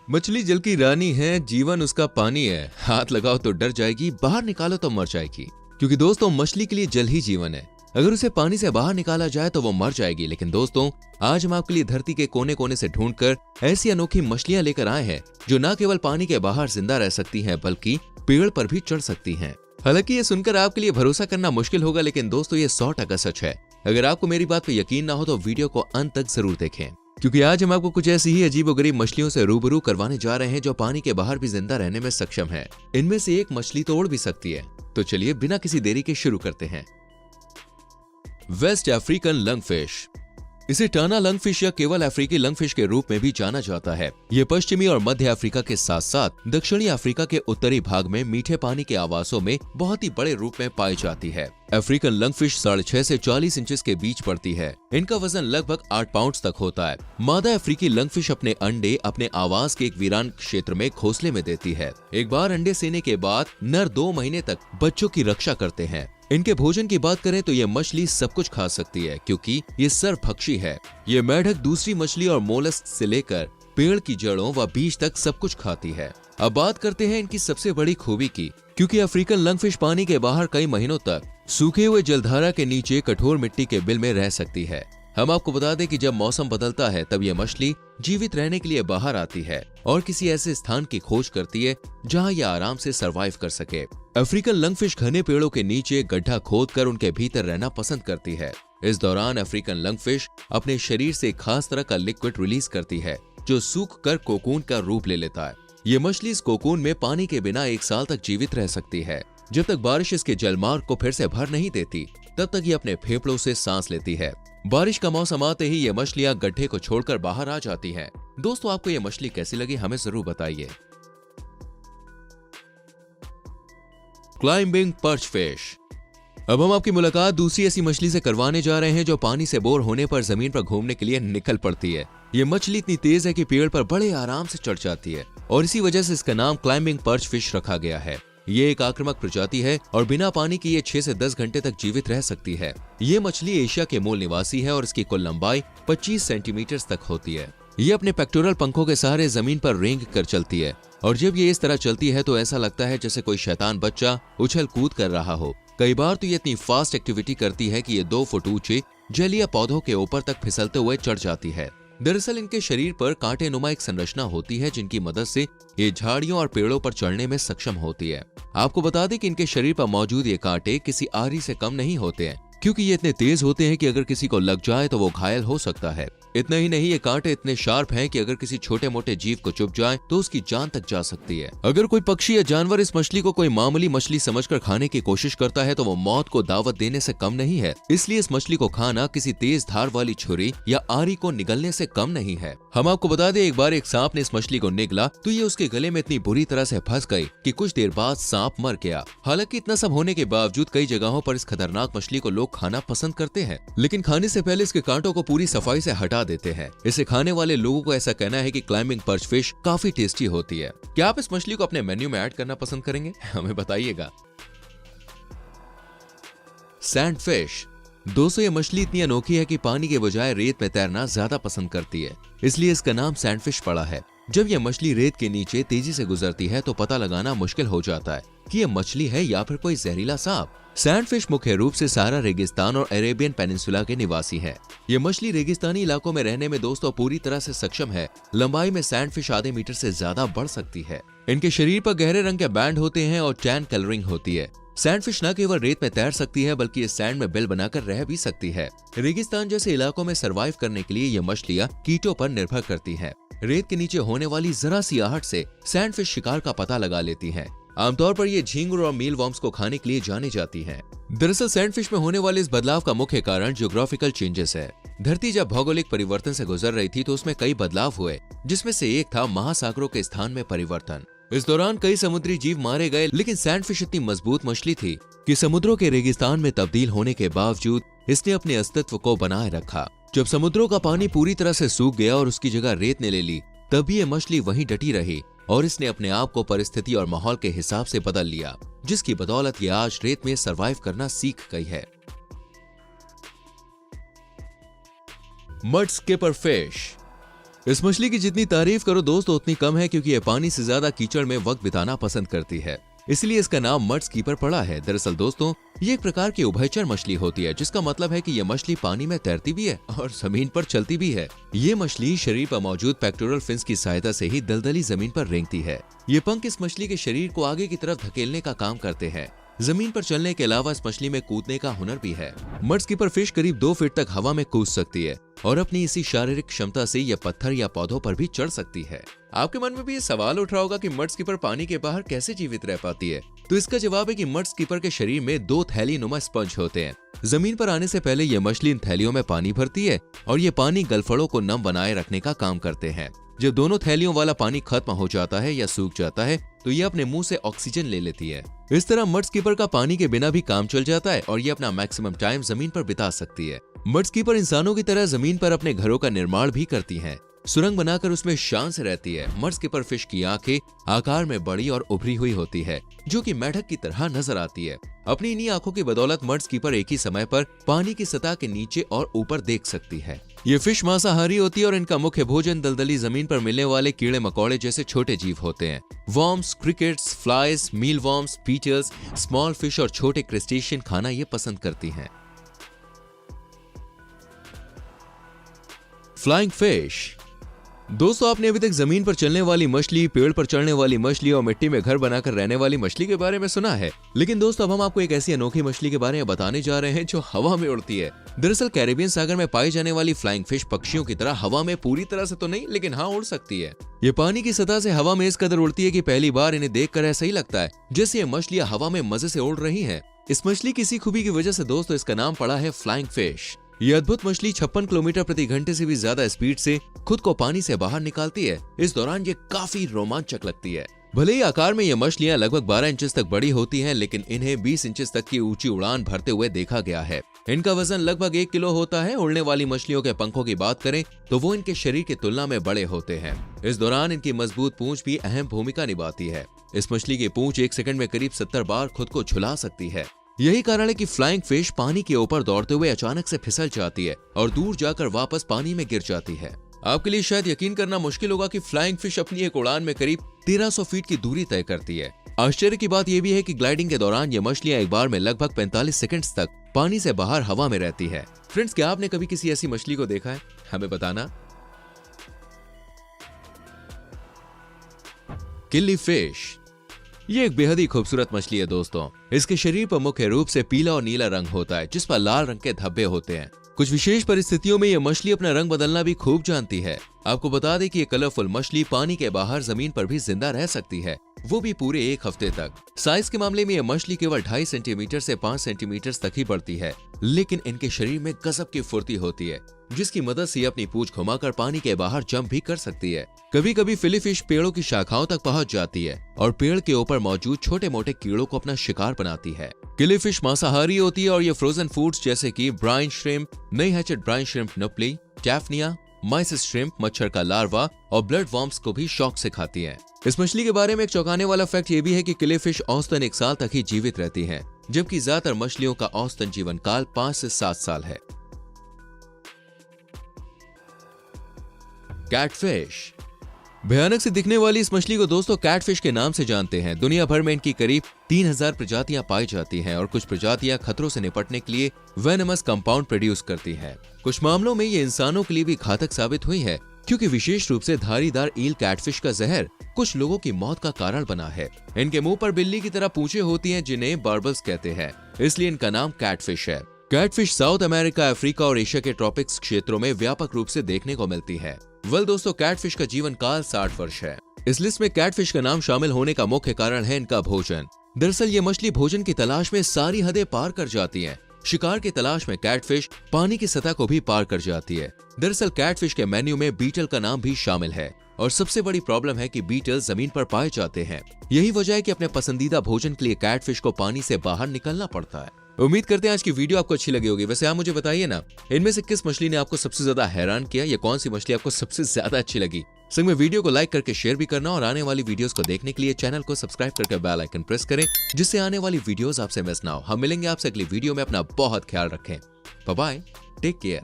मछली जल की रानी है, जीवन उसका पानी है। हाथ लगाओ तो डर जाएगी, बाहर निकालो तो मर जाएगी। क्योंकि दोस्तों मछली के लिए जल ही जीवन है। अगर उसे पानी से बाहर निकाला जाए तो वो मर जाएगी। लेकिन दोस्तों आज हम आपके लिए धरती के कोने कोने से ढूंढकर ऐसी अनोखी मछलियां लेकर आए हैं जो न केवल पानी के बाहर जिंदा रह सकती हैं बल्कि पेड़ पर भी चढ़ सकती हैं। हालांकि ये सुनकर आपके लिए भरोसा करना मुश्किल होगा, लेकिन दोस्तों ये 100% सच है। अगर आपको मेरी बात पर यकीन ना हो तो वीडियो को अंत तक जरूर देखें, क्योंकि आज हम आपको कुछ ऐसी ही अजीबोगरीब मछलियों से रूबरू करवाने जा रहे हैं जो पानी के बाहर भी जिंदा रहने में सक्षम है। इनमें से एक मछली तो उड़ भी सकती है। तो चलिए बिना किसी देरी के शुरू करते हैं। West African lungfish. इसे टाना लंगफिश या केवल अफ्रीकी लंगफिश के रूप में भी जाना जाता है। ये पश्चिमी और मध्य अफ्रीका के साथ साथ दक्षिणी अफ्रीका के उत्तरी भाग में मीठे पानी के आवासों में बहुत ही बड़े रूप में पाई जाती है। अफ्रीकन लंगफिश 6.5 से 40 इंचेस के बीच पड़ती है। इनका वजन लगभग 8 पाउंड तक होता है। मादा अफ्रीकी लंगफिश अपने अंडे अपने आवास के एक वीरान क्षेत्र में घोंसले में देती है। एक बार अंडे सेने के बाद नर 2 महीने तक बच्चों की रक्षा करते हैं। इनके भोजन की बात करें तो ये मछली सब कुछ खा सकती है, क्योंकि ये सर्वभक्षी है। ये मेढक दूसरी मछली और मोलस्क से लेकर पेड़ की जड़ों व बीज तक सब कुछ खाती है। अब बात करते हैं इनकी सबसे बड़ी खूबी की, क्योंकि अफ्रीकन लंगफिश पानी के बाहर कई महीनों तक सूखे हुए जलधारा के नीचे कठोर मिट्टी के बिल में रह सकती है। हम आपको बता दें कि जब मौसम बदलता है तब यह मछली जीवित रहने के लिए बाहर आती है और किसी ऐसे स्थान की खोज करती है जहां यह आराम से सरवाइव कर सके। अफ्रीकन लंगफिश घने पेड़ों के नीचे गड्ढा खोदकर उनके भीतर रहना पसंद करती है। इस दौरान अफ्रीकन लंगफिश अपने शरीर से खास तरह का लिक्विड रिलीज करती है जो सूख कर कोकून का रूप ले लेता है। ये मछली इस कोकून में पानी के बिना 1 साल तक जीवित रह सकती है। जब तक बारिश इसके जलमार्ग को फिर से भर नहीं देती तब तक ये अपने फेफड़ों से सांस लेती है। बारिश का मौसम आते ही ये मछलियां गड्ढे को छोड़कर बाहर आ जाती हैं। दोस्तों आपको ये मछली कैसी लगी हमें जरूर बताइए। Climbing perch fish. अब हम आपकी मुलाकात दूसरी ऐसी मछली से करवाने जा रहे हैं जो पानी से बोर होने पर जमीन पर घूमने के लिए निकल पड़ती है। ये मछली इतनी तेज है कि पेड़ पर बड़े आराम से चढ़ जाती है और इसी वजह से इसका नाम क्लाइंबिंग पर्च फिश रखा गया है। ये एक आक्रामक प्रजाति है और बिना पानी के ये 6 से 10 घंटे तक जीवित रह सकती है। ये मछली एशिया के मूल निवासी है और इसकी कुल लंबाई 25 सेंटीमीटर तक होती है। ये अपने पेक्टोरल पंखों के सहारे जमीन पर रेंग कर चलती है और जब ये इस तरह चलती है तो ऐसा लगता है जैसे कोई शैतान बच्चा उछल कूद कर रहा हो। कई बार तो ये इतनी फास्ट एक्टिविटी करती है कि ये 2 फुट ऊंचे जलीय पौधों के ऊपर तक फिसलते हुए चढ़ जाती है। दरअसल इनके शरीर पर कांटे नुमा एक संरचना होती है जिनकी मदद से ये झाड़ियों और पेड़ों पर चढ़ने में सक्षम होती है। आपको बता दें कि इनके शरीर पर मौजूद ये कांटे किसी आरी से कम नहीं होते हैं, क्योंकि ये इतने तेज होते हैं कि अगर किसी को लग जाए तो वो घायल हो सकता है। इतना ही नहीं, ये कांटे इतने शार्प हैं कि अगर किसी छोटे मोटे जीव को चुभ जाए तो उसकी जान तक जा सकती है। अगर कोई पक्षी या जानवर इस मछली को कोई मामूली मछली समझकर खाने की कोशिश करता है तो वो मौत को दावत देने से कम नहीं है। इसलिए इस मछली को खाना किसी तेज धार वाली छुरी या आरी को निगलने से कम नहीं है। हम आपको बता दें, एक बार एक सांप ने इस मछली को निगला तो ये उसके गले में इतनी बुरी तरह से फंस गई कि कुछ देर बाद सांप मर गया। हालांकि इतना सब होने के बावजूद कई जगहों पर इस खतरनाक मछली को लोग खाना पसंद करते हैं, लेकिन खाने से पहले इसके कांटों को पूरी सफाई से हटा देते हैं। इसे खाने वाले लोगों को ऐसा कहना है कि क्लाइंबिंग पर्च फिश काफी टेस्टी होती है। क्या आप इस मछली को अपने मेन्यू में ऐड करना पसंद करेंगे? हमें बताइएगा। Sand fish. दोस्तों ये मछली इतनी अनोखी है कि पानी के बजाय रेत में तैरना ज्यादा पसंद करती है, इसलिए इसका नाम सैंड फिश पड़ा है। जब यह मछली रेत के नीचे तेजी से गुजरती है तो पता लगाना मुश्किल हो जाता है कि यह मछली है या फिर कोई जहरीला सांप। सैंडफिश मुख्य रूप से सहारा रेगिस्तान और अरेबियन पेनिनसुला के निवासी है। ये मछली रेगिस्तानी इलाकों में रहने में दोस्तों पूरी तरह से सक्षम है। लंबाई में सैंडफिश आधे मीटर से ज्यादा बढ़ सकती है। इनके शरीर पर गहरे रंग के बैंड होते हैं और टैन कलरिंग होती है। सैंडफिश न केवल रेत में तैर सकती है बल्कि इस सैंड में बिल बनाकर रह भी सकती है। रेगिस्तान जैसे इलाकों में सरवाइव करने के लिए ये मछलियां कीटों पर निर्भर करती हैं। रेत के नीचे होने वाली जरा सी आहट से सैंडफिश शिकार का पता लगा लेती हैं। आमतौर पर ये झींगुर और मीलवॉर्म्स को खाने के लिए जानी जाती हैं। दरअसल सैंडफिश में होने वाले इस बदलाव का मुख्य कारण ज्योग्राफिकल चेंजेस है। धरती जब भौगोलिक परिवर्तन से गुजर रही थी तो उसमें कई बदलाव हुए, जिसमें से एक था महासागरों के स्थान में परिवर्तन। इस दौरान कई समुद्री जीव मारे गए, लेकिन सैंडफिश इतनी मजबूत मछली थी कि समुद्रों के रेगिस्तान में तब्दील होने के बावजूद इसने अपने अस्तित्व को बनाए रखा। जब समुद्रों का पानी पूरी तरह से सूख गया और उसकी जगह रेत ने ले ली, तभी ये मछली वहीं डटी रही और इसने अपने आप को परिस्थिति और माहौल के हिसाब से बदल लिया, जिसकी बदौलत ये आज रेत में सरवाइव करना सीख गई है। Mud skipper fish. इस मछली की जितनी तारीफ करो दोस्तों उतनी कम है, क्योंकि ये पानी से ज्यादा कीचड़ में वक्त बिताना पसंद करती है, इसलिए इसका नाम मड स्कीपर पड़ा है। दरअसल दोस्तों ये एक प्रकार की उभयचर मछली होती है, जिसका मतलब है कि ये मछली पानी में तैरती भी है और जमीन पर चलती भी है। ये मछली शरीर पर मौजूद पेक्टोरल फिन्स की सहायता से ही दलदली जमीन पर रेंगती है। ये पंख इस मछली के शरीर को आगे की तरफ धकेलने का काम करते हैं। जमीन पर चलने के अलावा इस मछली में कूदने का हुनर भी है। मड स्कीपर फिश करीब 2 फीट तक हवा में कूद सकती है और अपनी इसी शारीरिक क्षमता से यह पत्थर या पौधों पर भी चढ़ सकती है। आपके मन में भी ये सवाल उठ रहा होगा कि मड स्कीपर पानी के बाहर कैसे जीवित रह पाती है, तो इसका जवाब है कि मड स्कीपर के शरीर में 2 थैली नुमा स्पंज होते हैं। जमीन पर आने से पहले यह मछली इन थैलियों में पानी भरती है और ये पानी गलफड़ों को नम बनाए रखने का काम करते हैं। जब दोनों थैलियों वाला पानी खत्म हो जाता है या सूख जाता है तो ये अपने मुंह से ऑक्सीजन ले लेती है। इस तरह मड स्कीपर का पानी के बिना भी काम चल जाता है और ये अपना मैक्सिमम टाइम जमीन पर बिता सकती है। मड स्कीपर इंसानों की तरह जमीन पर अपने घरों का निर्माण भी करती हैं। सुरंग बनाकर उसमें शान से रहती है। मड स्कीपर फिश की आंखें आकार में बड़ी और उभरी हुई होती है, जो कि मेढक की तरह नजर आती है। अपनी इन्हीं आंखों की बदौलत मड स्कीपर एक ही समय पर पानी की सतह के नीचे और ऊपर देख सकती है। ये फिश मांसाहारी होती है और इनका मुख्य भोजन दलदली जमीन पर मिलने वाले कीड़े मकोड़े जैसे छोटे जीव होते हैं। वर्म्स, क्रिकेट्स, फ्लाइज, मील वर्म्स, बीटल्स, स्मॉल फिश और छोटे क्रेस्टेशियन खाना ये पसंद करती हैं। Flying fish. दोस्तों आपने अभी तक जमीन पर चलने वाली मछली, पेड़ पर चढ़ने वाली मछली और मिट्टी में घर बनाकर रहने वाली मछली के बारे में सुना है, लेकिन दोस्तों अब हम आपको एक ऐसी अनोखी मछली के बारे में बताने जा रहे हैं जो हवा में उड़ती है। दरअसल कैरेबियन सागर में पाई जाने वाली फ्लाइंग फिश पक्षियों की तरह हवा में पूरी तरह से तो नहीं, लेकिन हाँ उड़ सकती है। ये पानी की सतह से हवा में इस कदर उड़ती है कि पहली बार इन्हें देखकर ऐसा ही लगता है जैसे ये मछलियां हवा में मजे से उड़ रही है। इस मछली की इसी खूबी की वजह से दोस्तों इसका नाम पड़ा है फ्लाइंग फिश। ये अद्भुत मछली 56 किलोमीटर प्रति घंटे से भी ज्यादा स्पीड से खुद को पानी से बाहर निकालती है। इस दौरान ये काफी रोमांचक लगती है। भले ही आकार में ये मछलियां लगभग 12 इंचेस तक बड़ी होती हैं, लेकिन इन्हें 20 इंचेस तक की ऊंची उड़ान भरते हुए देखा गया है। इनका वजन लगभग 1 किलो होता है। उड़ने वाली मछलियों के पंखों की बात करें तो वो इनके शरीर की तुलना में बड़े होते हैं। इस दौरान इनकी मजबूत पूंछ भी अहम भूमिका निभाती है। इस मछली की पूंछ 1 सेकंड में करीब 70 बार खुद को झुला सकती है। यही कारण है कि फ्लाइंग फिश पानी के ऊपर दौड़ते हुए अचानक से फिसल जाती है और दूर जाकर वापस पानी में गिर जाती है। आपके लिए शायद यकीन करना मुश्किल होगा कि फ्लाइंग फिश अपनी एक उड़ान में करीब 1300 फीट की दूरी तय करती है। आश्चर्य की बात यह भी है कि ग्लाइडिंग के दौरान ये मछलियां एक बार में लगभग 45 सेकंड्स तक पानी से बाहर हवा में रहती है। फ्रेंड्स, क्या आपने कभी किसी ऐसी मछली को देखा है? हमें बताना। किल्ली फिश। ये एक बेहद ही खूबसूरत मछली है दोस्तों। इसके शरीर पर मुख्य रूप से पीला और नीला रंग होता है, जिस पर लाल रंग के धब्बे होते हैं। कुछ विशेष परिस्थितियों में यह मछली अपना रंग बदलना भी खूब जानती है। आपको बता दें कि ये कलरफुल मछली पानी के बाहर जमीन पर भी जिंदा रह सकती है, वो भी पूरे 1 हफ्ते तक। साइज के मामले में यह मछली केवल 2.5 सेंटीमीटर से 5 सेंटीमीटर तक ही बढ़ती है, लेकिन इनके शरीर में गजब की फुर्ती होती है, जिसकी मदद से अपनी पूंछ घुमाकर पानी के बाहर जंप भी कर सकती है। कभी कभी फिली फिश पेड़ों की शाखाओं तक पहुंच जाती है और पेड़ के ऊपर मौजूद छोटे मोटे कीड़ों को अपना शिकार बनाती है। किल्ली फिश मांसाहारी होती है और ये फ्रोजन फूड्स जैसे कि ब्राइन श्रिम्प, नई हैचेड ब्राइन श्रिम्प नपली, टैफनिया, माइसिस श्रिम्प, मच्छर का लार्वा और ब्लड वर्म्स को भी शौक से खाती है। इस मछली के बारे में एक चौंकाने वाला फैक्ट ये भी है कि किल्ली फिश औसतन 1 साल तक ही जीवित रहती हैं, जबकि ज्यादातर मछलियों का औसतन जीवन काल 5 से 7 साल है। कैटफिश। भयानक से दिखने वाली इस मछली को दोस्तों कैटफिश के नाम से जानते हैं। दुनिया भर में इनकी करीब 3000 प्रजातियां पाई जाती हैं और कुछ प्रजातियां खतरों से निपटने के लिए वेनमस कंपाउंड प्रोड्यूस करती हैं। कुछ मामलों में ये इंसानों के लिए भी घातक साबित हुई है, क्योंकि विशेष रूप से धारीदार ईल कैटफिश का जहर कुछ लोगों की मौत का कारण बना है। इनके मुंह पर बिल्ली की तरह पूंछें होती हैं, जिन्हें बार्बल्स कहते हैं, इसलिए इनका नाम कैटफिश है। कैटफिश साउथ अमेरिका, अफ्रीका और एशिया के ट्रॉपिक्स क्षेत्रों में व्यापक रूप से देखने को मिलती है। दोस्तों कैटफिश का जीवन काल 60 वर्ष है। इस लिस्ट में कैटफिश का नाम शामिल होने का मुख्य कारण है इनका भोजन। दरअसल ये मछली भोजन की तलाश में सारी हदें पार कर जाती हैं। शिकार की तलाश में कैटफिश पानी की सतह को भी पार कर जाती है। दरअसल कैटफिश के मेन्यू में बीटल का नाम भी शामिल है और सबसे बड़ी प्रॉब्लम है कि बीटल जमीन पर पाए जाते हैं। यही वजह है कि अपने पसंदीदा भोजन के लिए कैटफिश को पानी से बाहर निकलना पड़ता है। उम्मीद करते हैं आज की वीडियो आपको अच्छी लगी होगी। वैसे आप मुझे बताइए ना, इनमें से किस मछली ने आपको सबसे ज्यादा हैरान किया, या कौन सी मछली आपको सबसे ज्यादा अच्छी लगी। संग में वीडियो को लाइक करके शेयर भी करना और आने वाली वीडियोस को देखने के लिए चैनल को सब्सक्राइब करके बेल आइकन प्रेस करें, जिससे आने वाली वीडियोस आपसे मिस ना हो। हम मिलेंगे आपसे अगली वीडियो में। अपना बहुत ख्याल रखें। Bye bye, take care.